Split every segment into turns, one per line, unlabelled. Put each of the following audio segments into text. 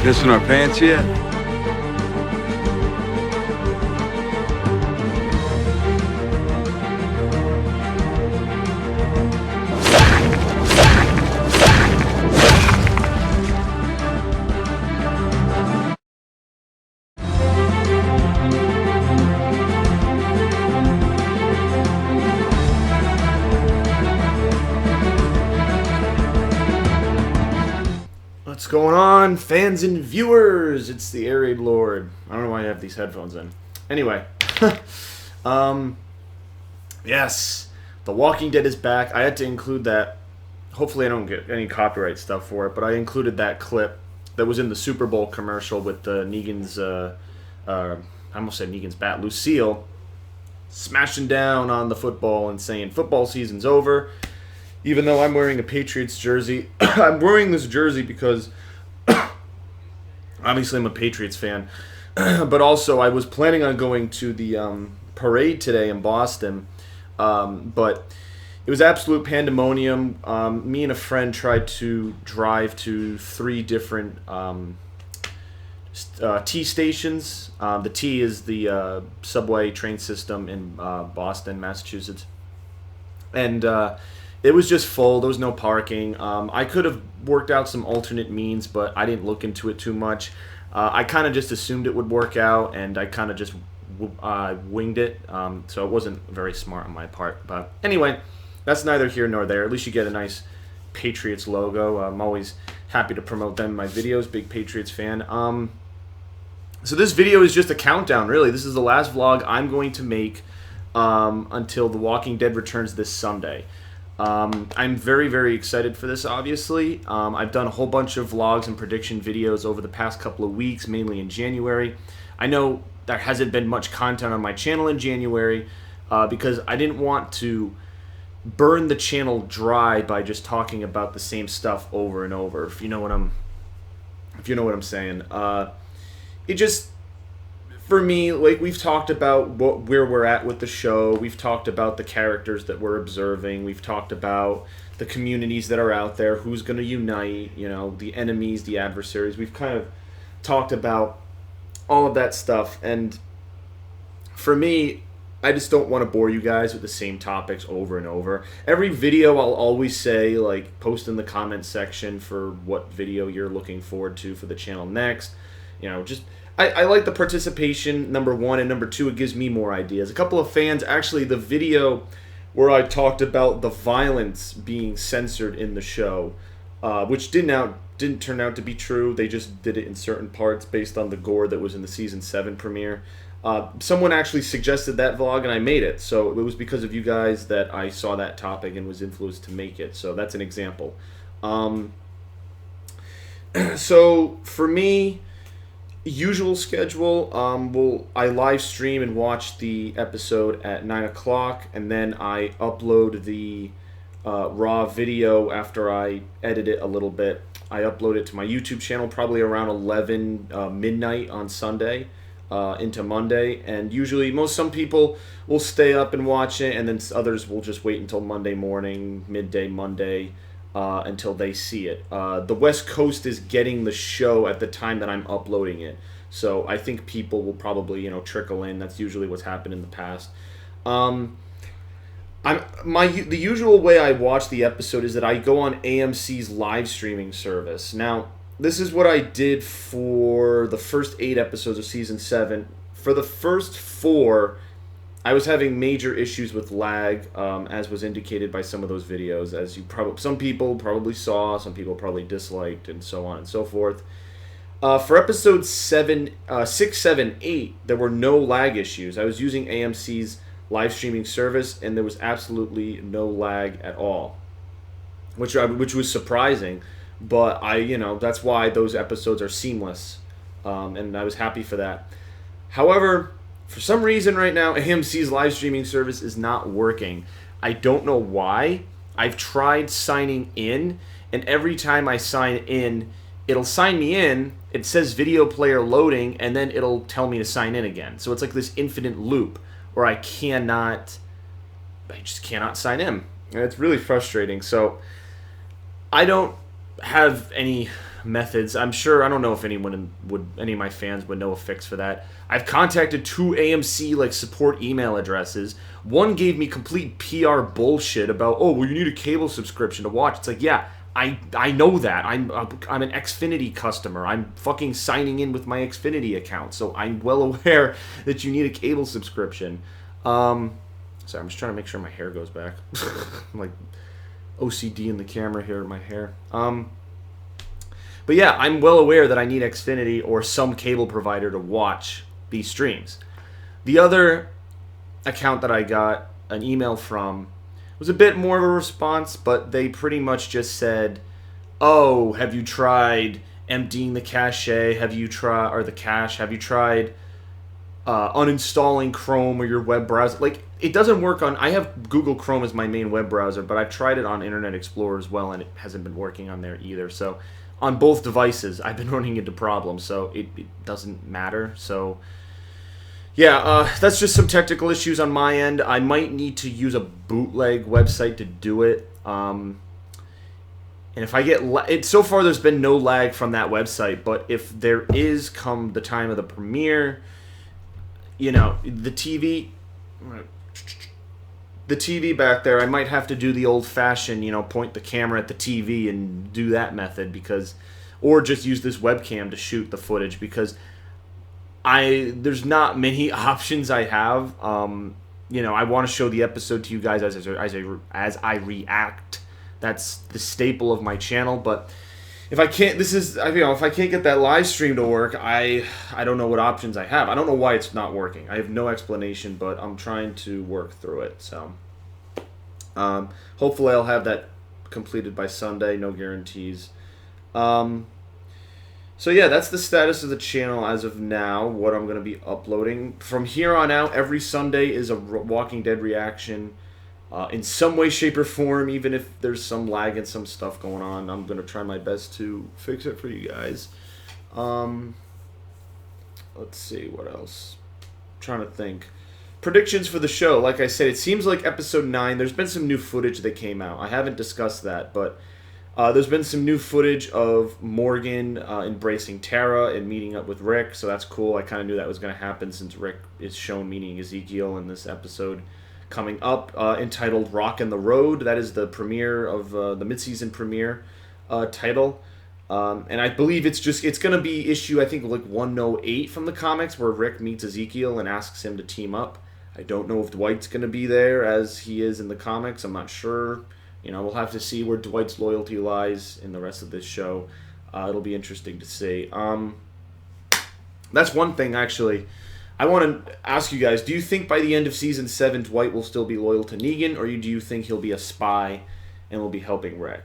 Pissing our pants yet?
What's going on, fans and viewers? It's the Air Raid Lord. I don't know why I have these headphones in. Anyway, yes, The Walking Dead is back. I had to include that. Hopefully I don't get any copyright stuff for it, but I included that clip that was in the Super Bowl commercial with Negan's, I almost said Negan's bat, Lucille, smashing down on the football and saying, football season's over. Even though I'm wearing a Patriots jersey, I'm wearing this jersey because obviously I'm a Patriots fan, but also I was planning on going to the parade today in Boston, but it was absolute pandemonium. Me and a friend tried to drive to 3 different T stations. The T is the subway train system in Boston, Massachusetts, and it was just full. There was no parking. I could have worked out some alternate means, but I didn't look into it too much. I kind of just assumed it would work out, and I kind of just winged it. So it wasn't very smart on my part. But anyway, that's neither here nor there. At least you get a nice Patriots logo. I'm always happy to promote them in my videos. Big Patriots fan. So this video is just a countdown, really. This is the last vlog I'm going to make until The Walking Dead returns this Sunday. I'm very, very excited for this, obviously. I've done a whole bunch of vlogs and prediction videos over the past couple of weeks, mainly in January. I know there hasn't been much content on my channel in January because I didn't want to burn the channel dry by just talking about the same stuff over and over, if you know what I'm saying. It just... For me, like, we've talked about where we're at with the show. We've talked about the characters that we're observing. We've talked about the communities that are out there, who's going to unite, you know, the enemies, the adversaries. We've kind of talked about all of that stuff. And for me, I just don't want to bore you guys with the same topics over and over. Every video I'll always say, like, post in the comment section for what video you're looking forward to for the channel next. You know, just... I like the participation, number one, and number two, it gives me more ideas. A couple of fans, actually, the video where I talked about the violence being censored in the show, which didn't turn out to be true. They just did it in certain parts based on the gore that was in the Season 7 premiere. Someone actually suggested that vlog, and I made it. So it was because of you guys that I saw that topic and was influenced to make it. So that's an example. So for me... Usual schedule, I live stream and watch the episode at 9 o'clock, and then I upload the raw video after I edit it a little bit. I upload it to my YouTube channel probably around 11 midnight on Sunday into Monday, and usually some people will stay up and watch it, and then others will just wait until Monday morning, midday Monday, until they see it. The West Coast is getting the show at the time that I'm uploading it. So I think people will probably, you know, trickle in. That's usually what's happened in the past. The usual way I watch the episode is that I go on AMC's live streaming service. Now, this is what I did for the first 8 episodes of Season 7. For the first 4... I was having major issues with lag, as was indicated by some of those videos, as some people probably saw, some people probably disliked, and so on and so forth. For episodes 6, 7, 8, there were no lag issues. I was using AMC's live streaming service, and there was absolutely no lag at all, which was surprising. But that's why those episodes are seamless, and I was happy for that. However, for some reason right now, AMC's live streaming service is not working. I don't know why. I've tried signing in, and every time I sign in, it'll sign me in, it says video player loading, and then it'll tell me to sign in again. So it's like this infinite loop where I just cannot sign in. And it's really frustrating. So I don't have any methods. I'm sure, I don't know if any of my fans would know a fix for that. I've contacted 2 AMC like support email addresses. One gave me complete PR bullshit about, oh, well, you need a cable subscription to watch. It's like, yeah, I know that. I'm an Xfinity customer. I'm fucking signing in with my Xfinity account, so I'm well aware that you need a cable subscription. Sorry, I'm just trying to make sure my hair goes back. I'm like OCD in the camera here, my hair. But yeah, I'm well aware that I need Xfinity or some cable provider to watch these streams. The other account that I got an email from was a bit more of a response, but they pretty much just said, "Oh, have you tried emptying the cache? Have you tried uninstalling Chrome or your web browser?" Like, it doesn't work on. I have Google Chrome as my main web browser, but I've tried it on Internet Explorer as well, and it hasn't been working on there either. So, on both devices, I've been running into problems. So it doesn't matter. So. Yeah, that's just some technical issues on my end. I might need to use a bootleg website to do it. And if I get... so far, there's been no lag from that website. But if there is, come the time of the premiere, you know, the TV back there, I might have to do the old-fashioned, you know, point the camera at the TV and do that method. Because... or just use this webcam to shoot the footage, because... there's not many options I have. You know, I want to show the episode to you guys as I react. That's the staple of my channel. But if I can't, if I can't get that live stream to work, I don't know what options I have. I don't know why it's not working. I have no explanation, but I'm trying to work through it. So, hopefully I'll have that completed by Sunday. No guarantees. So yeah, that's the status of the channel as of now, what I'm going to be uploading. From here on out, every Sunday is a Walking Dead reaction. In some way, shape, or form, even if there's some lag and some stuff going on, I'm going to try my best to fix it for you guys. Let's see, what else? I'm trying to think. Predictions for the show. Like I said, it seems like episode 9, there's been some new footage that came out. I haven't discussed that, but... there's been some new footage of Morgan embracing Tara and meeting up with Rick, so that's cool. I kind of knew that was going to happen since Rick is shown meeting Ezekiel in this episode coming up, entitled Rockin' the Road. That is the premiere of the mid-season premiere title. And I believe it's going to be issue, I think, like 108 from the comics, where Rick meets Ezekiel and asks him to team up. I don't know if Dwight's going to be there as he is in the comics. I'm not sure. You know, we'll have to see where Dwight's loyalty lies in the rest of this show. It'll be interesting to see. That's one thing, actually. I want to ask you guys, do you think by the end of Season 7, Dwight will still be loyal to Negan, or do you think he'll be a spy and will be helping Rick?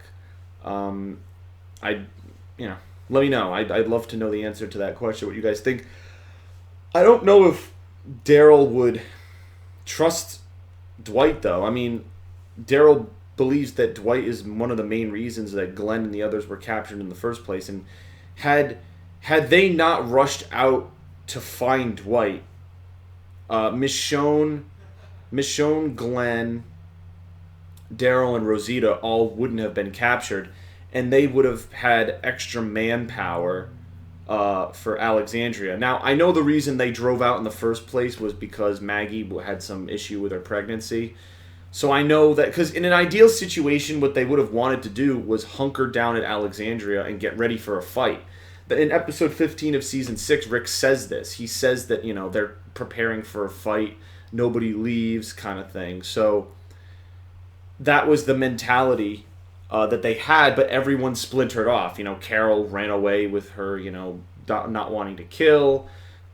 Let me know. I'd love to know the answer to that question, what you guys think. I don't know if Daryl would trust Dwight, though. I mean, Daryl believes that Dwight is one of the main reasons that Glenn and the others were captured in the first place, and had they not rushed out to find Dwight, Michonne, Glenn, Daryl, and Rosita all wouldn't have been captured, and they would have had extra manpower for Alexandria. Now, I know the reason they drove out in the first place was because Maggie had some issue with her pregnancy. So I know that, because in an ideal situation, what they would have wanted to do was hunker down at Alexandria and get ready for a fight. But in episode 15 of season 6, Rick says this. He says that, you know, they're preparing for a fight, nobody leaves kind of thing. So that was the mentality that they had, but everyone splintered off. You know, Carol ran away with her, you know, not wanting to kill.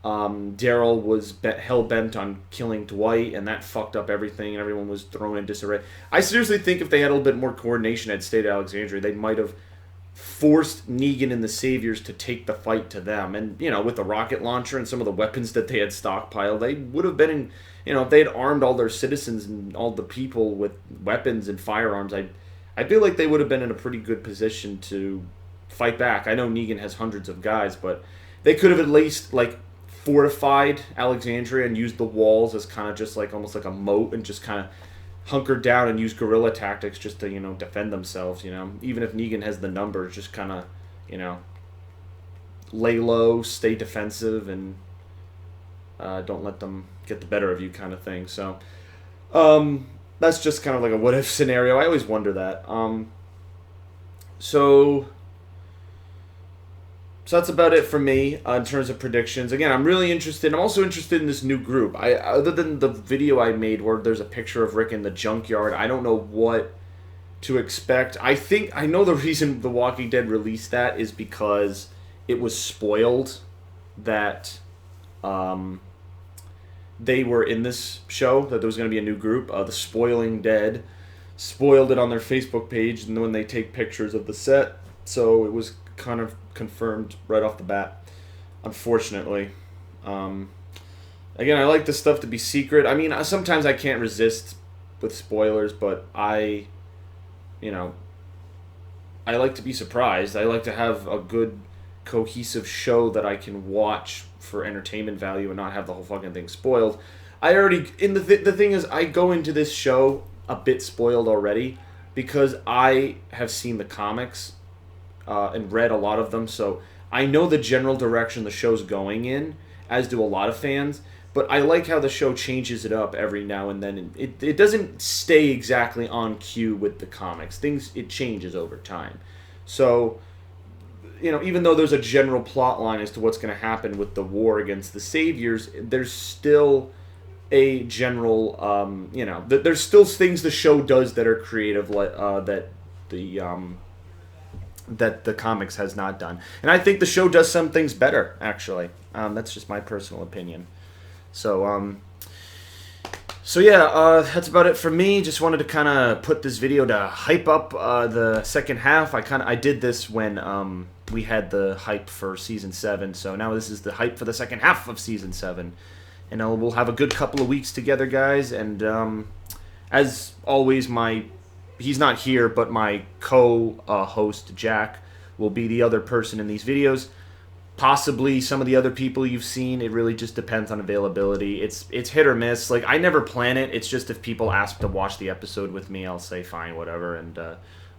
Daryl was hell-bent on killing Dwight, and that fucked up everything, and everyone was thrown in disarray. I seriously think if they had a little bit more coordination at State Alexandria, they might have forced Negan and the Saviors to take the fight to them. And, you know, with the rocket launcher and some of the weapons that they had stockpiled, they would have been in, you know, if they had armed all their citizens and all the people with weapons and firearms, I feel like they would have been in a pretty good position to fight back. I know Negan has hundreds of guys, but they could have at least, like, fortified Alexandria and used the walls as kind of just like almost like a moat, and just kind of hunkered down and used guerrilla tactics just to, you know, defend themselves, you know. Even if Negan has the numbers, just kind of, you know, lay low, stay defensive, and don't let them get the better of you kind of thing. So that's just kind of like a what if scenario. I always wonder that. So that's about it for me in terms of predictions. Again, I'm really interested. I'm also interested in this new group. Other than the video I made where there's a picture of Rick in the junkyard, I don't know what to expect. I know the reason The Walking Dead released that is because it was spoiled that they were in this show, that there was going to be a new group. The Spoiling Dead spoiled it on their Facebook page, and when they take pictures of the set, so it was kind of confirmed right off the bat, unfortunately. Again, I like this stuff to be secret. I mean, sometimes I can't resist with spoilers, but I like to be surprised. I like to have a good, cohesive show that I can watch for entertainment value and not have the whole fucking thing spoiled. The thing is, I go into this show a bit spoiled already because I have seen the comics and read a lot of them, so I know the general direction the show's going in, as do a lot of fans, but I like how the show changes it up every now and then. It doesn't stay exactly on cue with the comics. It changes over time. So, even though there's a general plot line as to what's going to happen with the war against the Saviors, there's still a general, there's still things the show does that are creative, that the comics has not done. And I think the show does some things better, actually. That's just my personal opinion. So that's about it for me. Just wanted to kind of put this video to hype up the second half. I did this when we had the hype for Season 7, so now this is the hype for the second half of Season 7. And we'll have a good couple of weeks together, guys. And as always, he's not here, but my co-host, Jack, will be the other person in these videos. Possibly some of the other people you've seen. It really just depends on availability. It's hit or miss. Like, I never plan it. It's just if people ask to watch the episode with me, I'll say fine, whatever, and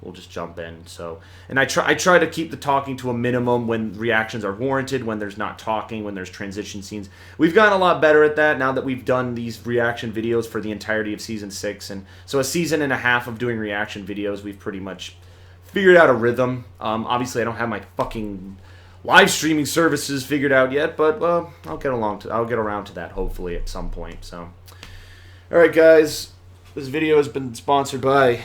we'll just jump in. So, and I try to keep the talking to a minimum when reactions are warranted, when there's not talking, when there's transition scenes. We've gotten a lot better at that now that we've done these reaction videos for the entirety of Season 6. And so a season and a half of doing reaction videos, we've pretty much figured out a rhythm. Obviously, I don't have my fucking live streaming services figured out yet, but I'll get around to that hopefully at some point. So, all right, guys, this video has been sponsored by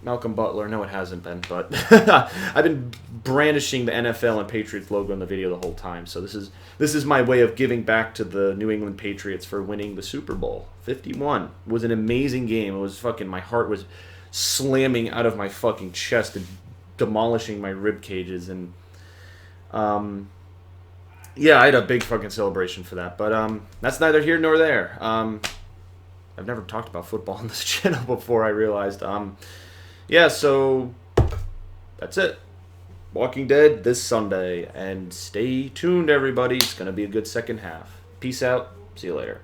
Malcolm Butler. No, it hasn't been, but I've been brandishing the NFL and Patriots logo in the video the whole time. So this is my way of giving back to the New England Patriots for winning the Super Bowl. 51 it was an amazing game. It was my heart was slamming out of my fucking chest and demolishing my rib cages, and I had a big fucking celebration for that. But that's neither here nor there. I've never talked about football on this channel before, I realized. So that's it. Walking Dead this Sunday. And stay tuned, everybody. It's going to be a good second half. Peace out. See you later.